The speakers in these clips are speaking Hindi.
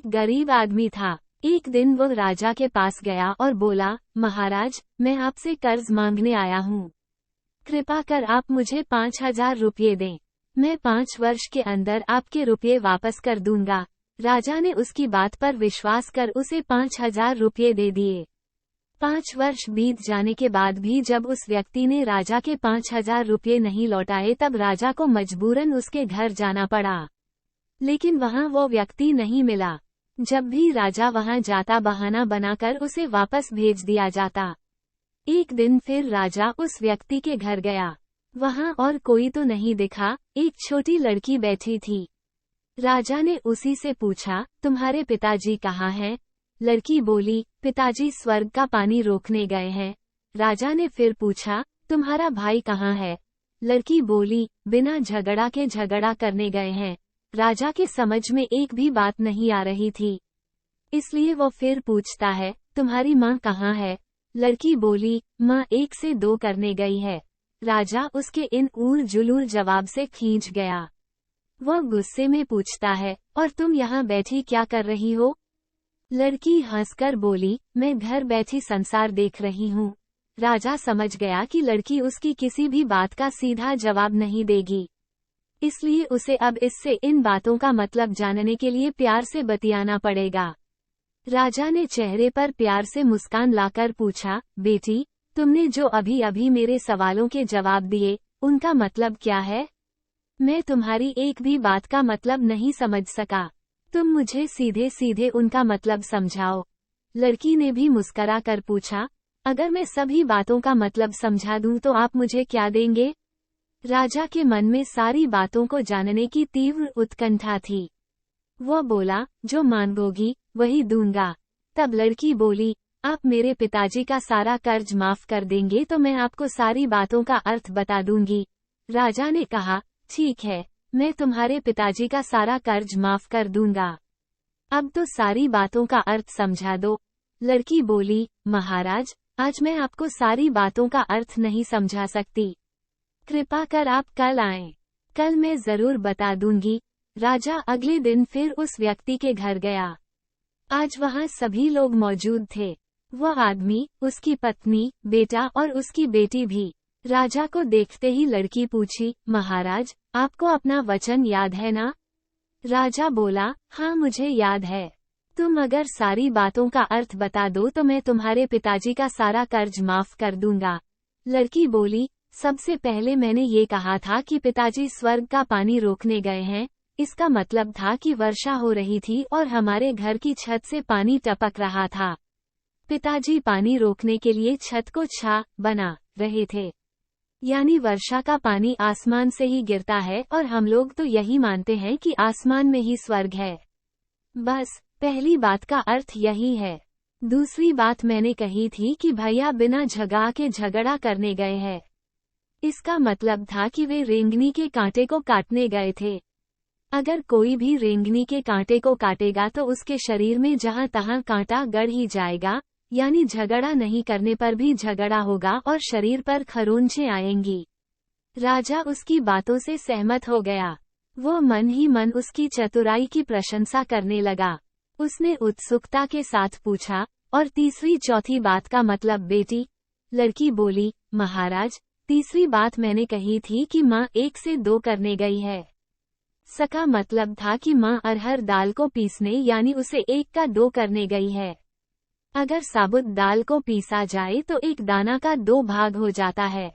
गरीब आदमी था। एक दिन वो राजा के पास गया और बोला, महाराज, मैं आपसे कर्ज मांगने आया हूँ। कृपा कर आप मुझे 5,000 रुपये दें। मैं 5 वर्ष के अंदर आपके रुपये वापस कर दूंगा। राजा ने उसकी बात पर विश्वास कर उसे 5,000 रुपये दे दिए। 5 वर्ष बीत जाने के बाद भी जब उस व्यक्ति ने राजा के 5,000 रुपये नहीं लौटाए तब राजा को मजबूरन उसके घर जाना पड़ा। लेकिन वहाँ वो व्यक्ति नहीं मिला। जब भी राजा वहाँ जाता बहाना बनाकर उसे वापस भेज दिया जाता। एक दिन फिर राजा उस व्यक्ति के घर गया। वहाँ और कोई तो नहीं दिखा, एक छोटी लड़की बैठी थी। राजा ने उसी से पूछा, तुम्हारे पिताजी कहाँ हैं? लड़की बोली, पिताजी स्वर्ग का पानी रोकने गए हैं। राजा ने फिर पूछा, तुम्हारा भाई कहाँ है? लड़की बोली, बिना झगड़ा के झगड़ा करने गए हैं। राजा के समझ में एक भी बात नहीं आ रही थी, इसलिए वो फिर पूछता है, तुम्हारी माँ कहाँ है? लड़की बोली, माँ 1 से 2 करने गई है। राजा उसके इन ऊर जुलूर जवाब से खींच गया। वह गुस्से में पूछता है, और तुम यहाँ बैठी क्या कर रही हो? लड़की हंसकर बोली, मैं घर बैठी संसार देख रही हूँ। राजा समझ गया कि लड़की उसकी किसी भी बात का सीधा जवाब नहीं देगी, इसलिए उसे अब इससे इन बातों का मतलब जानने के लिए प्यार से बतियाना पड़ेगा। राजा ने चेहरे पर प्यार से मुस्कान लाकर पूछा, बेटी, तुमने जो अभी अभी मेरे सवालों के जवाब दिए, उनका मतलब क्या है? मैं तुम्हारी एक भी बात का मतलब नहीं समझ सका। तुम मुझे सीधे सीधे उनका मतलब समझाओ। लड़की ने भी मुस्करा कर पूछा, अगर मैं सभी बातों का मतलब समझा दूं तो आप मुझे क्या देंगे? राजा के मन में सारी बातों को जानने की तीव्र उत्कंठा थी। वह बोला, जो मांगोगी वही दूंगा। तब लड़की बोली, आप मेरे पिताजी का सारा कर्ज माफ कर देंगे तो मैं आपको सारी बातों का अर्थ बता दूंगी। राजा ने कहा, ठीक है, मैं तुम्हारे पिताजी का सारा कर्ज माफ कर दूंगा। अब तो सारी बातों का अर्थ समझा दो। लड़की बोली, महाराज, आज मैं आपको सारी बातों का अर्थ नहीं समझा सकती। कृपा कर आप कल आएं। कल मैं जरूर बता दूंगी। राजा अगले दिन फिर उस व्यक्ति के घर गया। आज वहाँ सभी लोग मौजूद थे। वह आदमी, उसकी पत्नी, बेटा और उसकी बेटी भी। राजा को देखते ही लड़की पूछी, महाराज, आपको अपना वचन याद है ना? राजा बोला, हाँ मुझे याद है। तुम अगर सारी बातों का अर्थ बता दो तो मैं तुम्हारे पिताजी का सारा कर्ज माफ कर दूंगा। लड़की बोली, सबसे पहले मैंने ये कहा था कि पिताजी स्वर्ग का पानी रोकने गए हैं। इसका मतलब था कि वर्षा हो रही थी और हमारे घर की छत से पानी टपक रहा था। पिताजी पानी रोकने के लिए छत को छा बना रहे थे, यानी वर्षा का पानी आसमान से ही गिरता है और हम लोग तो यही मानते हैं कि आसमान में ही स्वर्ग है। बस पहली बात का अर्थ यही है। दूसरी बात मैंने कही थी कि भैया बिना झगड़ा के झगड़ा करने गए हैं। इसका मतलब था कि वे रेंगनी के कांटे को काटने गए थे। अगर कोई भी रेंगनी के कांटे को काटेगा तो उसके शरीर में जहां तहां कांटा गड़ ही जाएगा, यानी झगड़ा नहीं करने पर भी झगड़ा होगा और शरीर पर खरोंचें आएंगी। राजा उसकी बातों से सहमत हो गया। वो मन ही मन उसकी चतुराई की प्रशंसा करने लगा। उसने उत्सुकता के साथ पूछा, और तीसरी चौथी बात का मतलब बेटी? लड़की बोली, महाराज, तीसरी बात मैंने कही थी कि माँ 1 से 2 करने गई है। सका मतलब था कि माँ अरहर दाल को पीसने यानी उसे 1 का 2 करने गई है। अगर साबुत दाल को पीसा जाए तो 1 दाना का 2 भाग हो जाता है,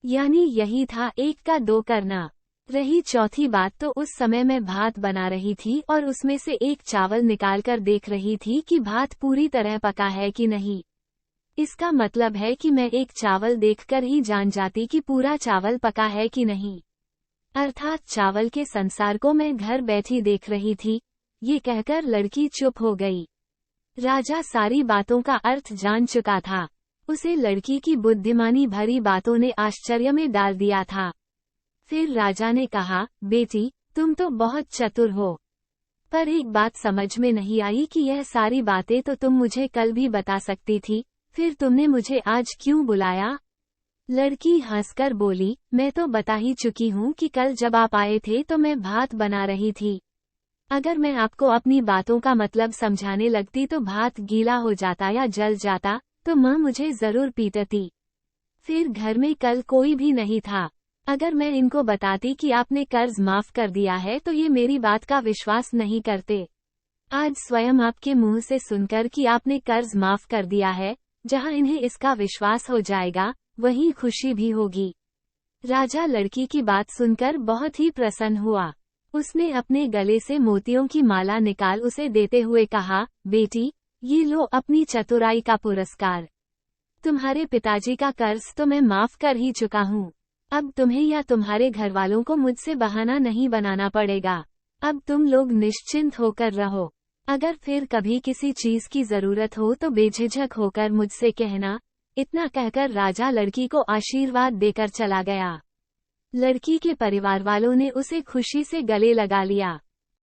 यानी यही था 1 का 2 करना। रही चौथी बात तो उस समय मैं भात बना रही थी और उसमें से 1 चावल निकालकर देख रही थी कि भात पूरी तरह पका है कि नहीं। इसका मतलब है कि मैं 1 चावल देखकर ही जान जाती कि पूरा चावल पका है कि नहीं। अर्थात चावल के संसार को मैं घर बैठी देख रही थी। ये कहकर लड़की चुप हो गई। राजा सारी बातों का अर्थ जान चुका था। उसे लड़की की बुद्धिमानी भरी बातों ने आश्चर्य में डाल दिया था। फिर राजा ने कहा, बेटी, तुम तो बहुत चतुर हो, पर एक बात समझ में नहीं आई कि यह सारी बातें तो तुम मुझे कल भी बता सकती थी, फिर तुमने मुझे आज क्यों बुलाया? लड़की हंसकर बोली, मैं तो बता ही चुकी हूँ कि कल जब आप आए थे तो मैं भात बना रही थी। अगर मैं आपको अपनी बातों का मतलब समझाने लगती तो भात गीला हो जाता या जल जाता, तो माँ मुझे जरूर पीटती। फिर घर में कल कोई भी नहीं था। अगर मैं इनको बताती कि आपने कर्ज माफ कर दिया है तो ये मेरी बात का विश्वास नहीं करते। आज स्वयं आपके मुंह से सुनकर कि आपने कर्ज माफ कर दिया है, जहां इन्हें इसका विश्वास हो जाएगा, वहीं खुशी भी होगी। राजा लड़की की बात सुनकर बहुत ही प्रसन्न हुआ। उसने अपने गले से मोतियों की माला निकाल उसे देते हुए कहा, बेटी, ये लो अपनी चतुराई का पुरस्कार। तुम्हारे पिताजी का कर्ज तो मैं माफ कर ही चुका हूँ। अब तुम्हें या तुम्हारे घरवालों को मुझसे बहाना नहीं बनाना पड़ेगा। अब तुम लोग निश्चिंत होकर रहो। अगर फिर कभी किसी चीज की जरूरत हो तो बेझिझक होकर मुझसे कहना। इतना कहकर राजा लड़की को आशीर्वाद देकर चला गया। लड़की के परिवार वालों ने उसे खुशी से गले लगा लिया।